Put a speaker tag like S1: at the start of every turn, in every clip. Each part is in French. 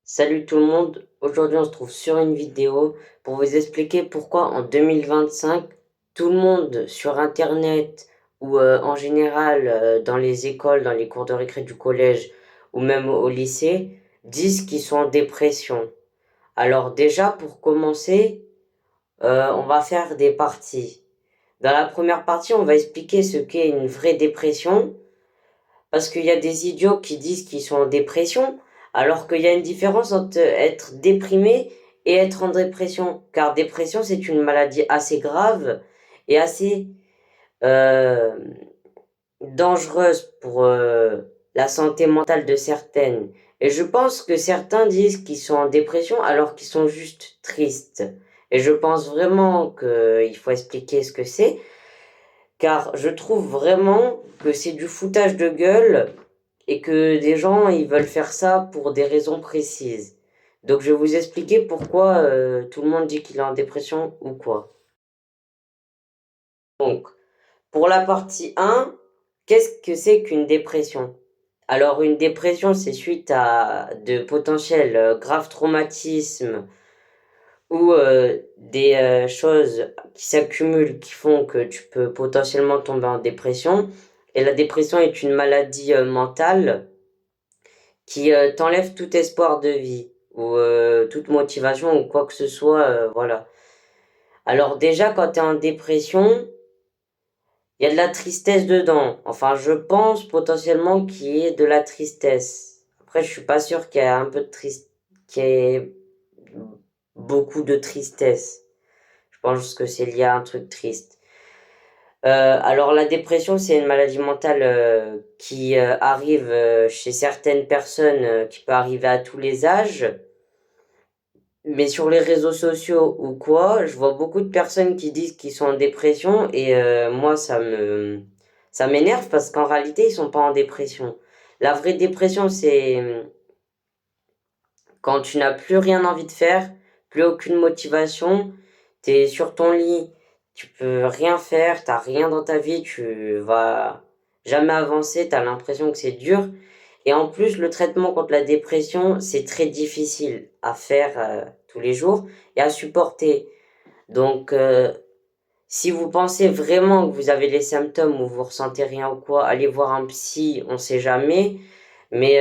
S1: Salut tout le monde, aujourd'hui on se trouve sur une vidéo pour vous expliquer pourquoi en 2025 tout le monde sur internet ou en général dans les écoles, dans les cours de récré du collège ou même au lycée disent qu'ils sont en dépression. Alors déjà pour commencer, on va faire des parties. Dans la première partie on va expliquer ce qu'est une vraie dépression parce qu'il y a des idiots qui disent qu'ils sont en dépression, alors qu'il y a une différence entre être déprimé et être en dépression. Car dépression, c'est une maladie assez grave et assez euh, dangereuse pour la santé mentale de certaines. Et je pense que certains disent qu'ils sont en dépression alors qu'ils sont juste tristes. Et je pense vraiment qu'il faut expliquer ce que c'est, car je trouve vraiment que c'est du foutage de gueule et que des gens ils veulent faire ça pour des raisons précises. Donc je vais vous expliquer pourquoi tout le monde dit qu'il est en dépression ou quoi. Donc, pour la partie 1, qu'est-ce que c'est qu'une dépression? Alors une dépression, c'est suite à de potentiels graves traumatismes ou des choses qui s'accumulent qui font que tu peux potentiellement tomber en dépression. Et la dépression est une maladie mentale qui t'enlève tout espoir de vie ou toute motivation ou quoi que ce soit, voilà. Alors déjà, quand tu es en dépression, il y a de la tristesse dedans. Enfin, je pense potentiellement qu'il y ait de la tristesse. Après, je suis pas sûr qu'il y ait un peu de qu'il y ait beaucoup de tristesse. Je pense juste que c'est lié à un truc triste. Alors la dépression, c'est une maladie mentale qui arrive chez certaines personnes, qui peut arriver à tous les âges. Mais sur les réseaux sociaux ou quoi, je vois beaucoup de personnes qui disent qu'ils sont en dépression et moi ça m'énerve parce qu'en réalité ils sont pas en dépression. La vraie dépression c'est quand tu n'as plus rien envie de faire, plus aucune motivation, t'es sur ton lit, tu peux rien faire, t'as rien dans ta vie, tu vas jamais avancer, t'as l'impression que c'est dur. Et en plus, le traitement contre la dépression, c'est très difficile à faire tous les jours et à supporter. Donc, si vous pensez vraiment que vous avez les symptômes ou vous ressentez rien ou quoi, allez voir un psy, on sait jamais. Mais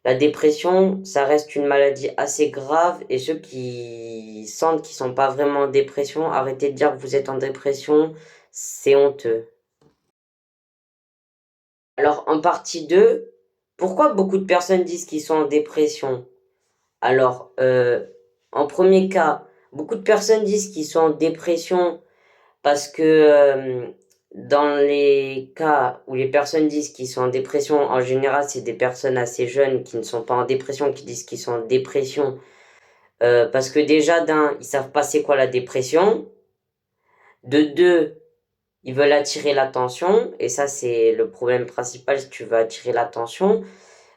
S1: la dépression, ça reste une maladie assez grave et ceux qui sentent qu'ils sont pas vraiment en dépression, arrêtez de dire que vous êtes en dépression, c'est honteux. Alors, en partie 2, pourquoi beaucoup de personnes disent qu'ils sont en dépression? Alors, en premier cas, beaucoup de personnes disent qu'ils sont en dépression parce que dans les cas où les personnes disent qu'ils sont en dépression, en général, c'est des personnes assez jeunes qui ne sont pas en dépression, qui disent qu'ils sont en dépression. Parce que déjà, d'un, ils savent pas c'est quoi la dépression. De deux, ils veulent attirer l'attention. Et ça, c'est le problème principal si tu veux attirer l'attention.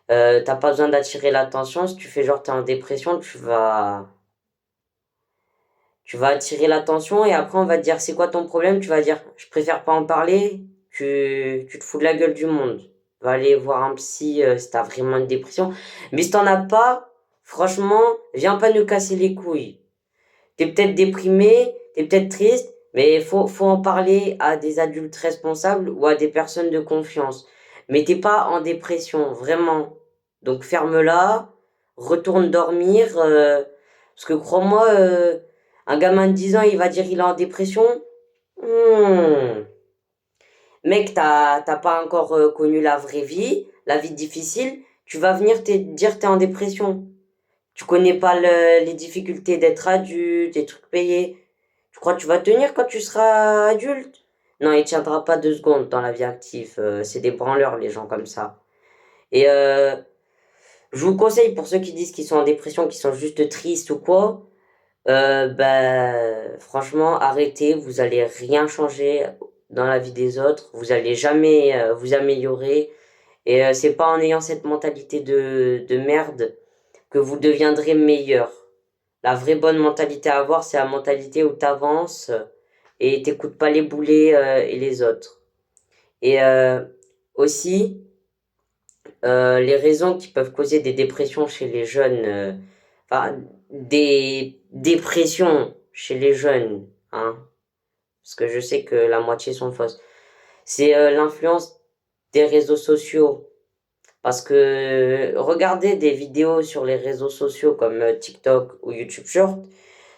S1: T'as pas besoin d'attirer l'attention. Si tu fais genre t'es en dépression, tu vas attirer l'attention et après on va te dire c'est quoi ton problème, tu vas dire je préfère pas en parler, tu te fous de la gueule du monde. Va aller voir un psy si t'as vraiment une dépression. Mais si t'en as pas, franchement, viens pas nous casser les couilles. T'es peut-être déprimé, t'es peut-être triste, mais faut en parler à des adultes responsables ou à des personnes de confiance. Mais t'es pas en dépression, vraiment. Donc ferme-la, retourne dormir, parce que crois-moi, un gamin de 10 ans, il va dire il est en dépression. Hmm. Mec, t'as pas encore connu la vraie vie, la vie difficile, tu vas venir te dire t'es en dépression. Tu connais pas les difficultés d'être adulte, des trucs payés. Tu crois que tu vas tenir quand tu seras adulte? Non, il tiendra pas 2 secondes dans la vie active. C'est des branleurs, les gens comme ça. Et je vous conseille, pour ceux qui disent qu'ils sont en dépression, qu'ils sont juste tristes ou quoi, franchement, arrêtez. Vous allez rien changer dans la vie des autres. Vous allez jamais vous améliorer. Et c'est pas en ayant cette mentalité de merde que vous deviendrez meilleur. La vraie bonne mentalité à avoir, c'est la mentalité où t'avances et t'écoutes pas les boulets et les autres. Et aussi, les raisons qui peuvent causer des dépressions chez les jeunes, enfin, des dépressions chez les jeunes, hein, parce que je sais que la moitié sont fausses. C'est l'influence des réseaux sociaux. Parce que regarder des vidéos sur les réseaux sociaux comme TikTok ou YouTube Short,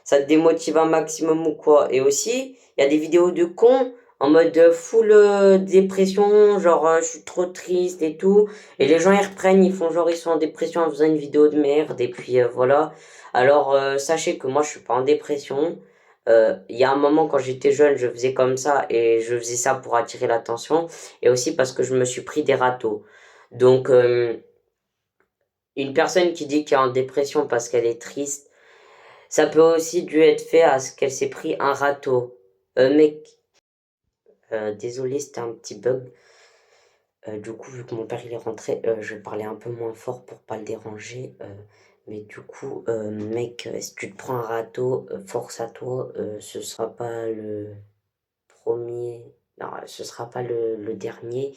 S1: ça te démotive un maximum ou quoi. Et aussi, il y a des vidéos de cons en mode full dépression, genre je suis trop triste et tout. Et les gens ils reprennent, ils font genre ils sont en dépression en faisant une vidéo de merde et puis voilà. Alors sachez que moi je suis pas en dépression. Il y a un moment quand j'étais jeune, je faisais comme ça et je faisais ça pour attirer l'attention et aussi parce que je me suis pris des râteaux. Donc une personne qui dit qu'elle est en dépression parce qu'elle est triste, ça peut aussi dû être fait à ce qu'elle s'est pris un râteau. Mec, désolé, c'était un petit bug. Du coup, vu que mon père il est rentré, je parlais un peu moins fort pour pas le déranger. Mais du coup, mec, si tu te prends un râteau, force à toi, ce sera pas le premier. Non, ce sera pas le dernier.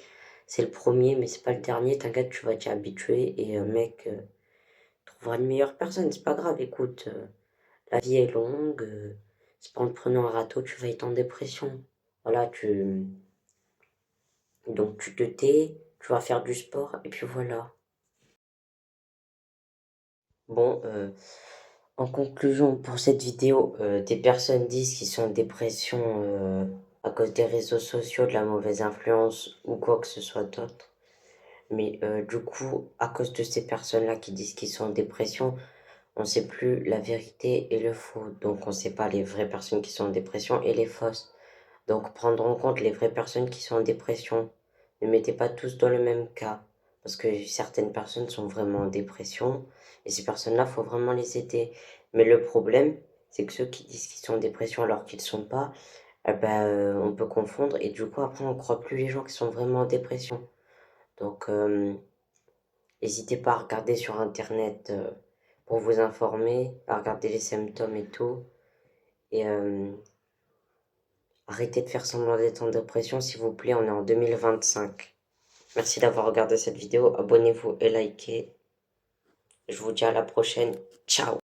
S1: C'est le premier, mais c'est pas le dernier. T'inquiète, tu vas t'y habituer. Et mec, trouveras une meilleure personne, c'est pas grave. Écoute, la vie est longue. C'est pas en te prenant un râteau, tu vas être en dépression. Voilà, donc tu te tais, tu vas faire du sport, et puis voilà. Bon, en conclusion pour cette vidéo, des personnes disent qu'ils sont en dépression à cause des réseaux sociaux, de la mauvaise influence ou quoi que ce soit d'autre. Mais du coup, à cause de ces personnes-là qui disent qu'ils sont en dépression, on ne sait plus la vérité et le faux. Donc on ne sait pas les vraies personnes qui sont en dépression et les fausses. Donc prendre en compte les vraies personnes qui sont en dépression. Ne mettez pas tous dans le même cas. Parce que certaines personnes sont vraiment en dépression. Et ces personnes-là, il faut vraiment les aider. Mais le problème, c'est que ceux qui disent qu'ils sont en dépression alors qu'ils ne sont pas, eh ben, on peut confondre. Et du coup, après, on ne croit plus les gens qui sont vraiment en dépression. Donc, n'hésitez pas à regarder sur Internet pour vous informer, à regarder les symptômes et tout. Et arrêtez de faire semblant d'être en dépression, s'il vous plaît, on est en 2025. Merci d'avoir regardé cette vidéo, abonnez-vous et likez. Je vous dis à la prochaine. Ciao.